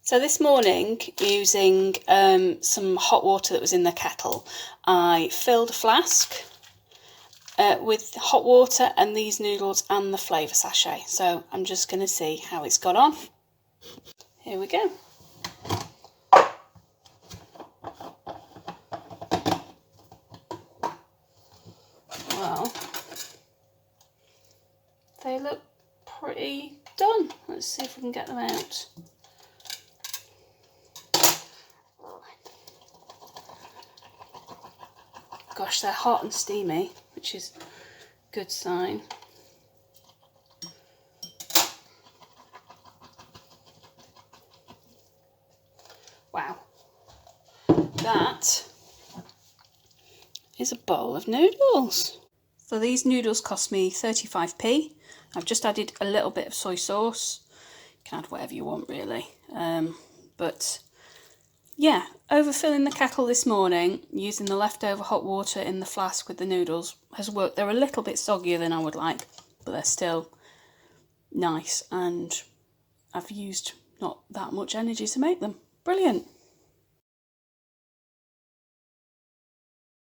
So this morning, using some hot water that was in the kettle, I filled a flask with hot water and these noodles and the flavour sachet. So I'm just going to see how it's got on. Here we go. Well, they look pretty done. Let's see if we can get them out. Gosh, they're hot and steamy, which is a good sign. Wow, that is a bowl of noodles. So these noodles cost me 35p. I've just added a little bit of soy sauce. You can add whatever you want really. But yeah, overfilling the kettle this morning using the leftover hot water in the flask with the noodles has worked. They're a little bit soggier than I would like, but they're still nice, and I've used not that much energy to make them. Brilliant.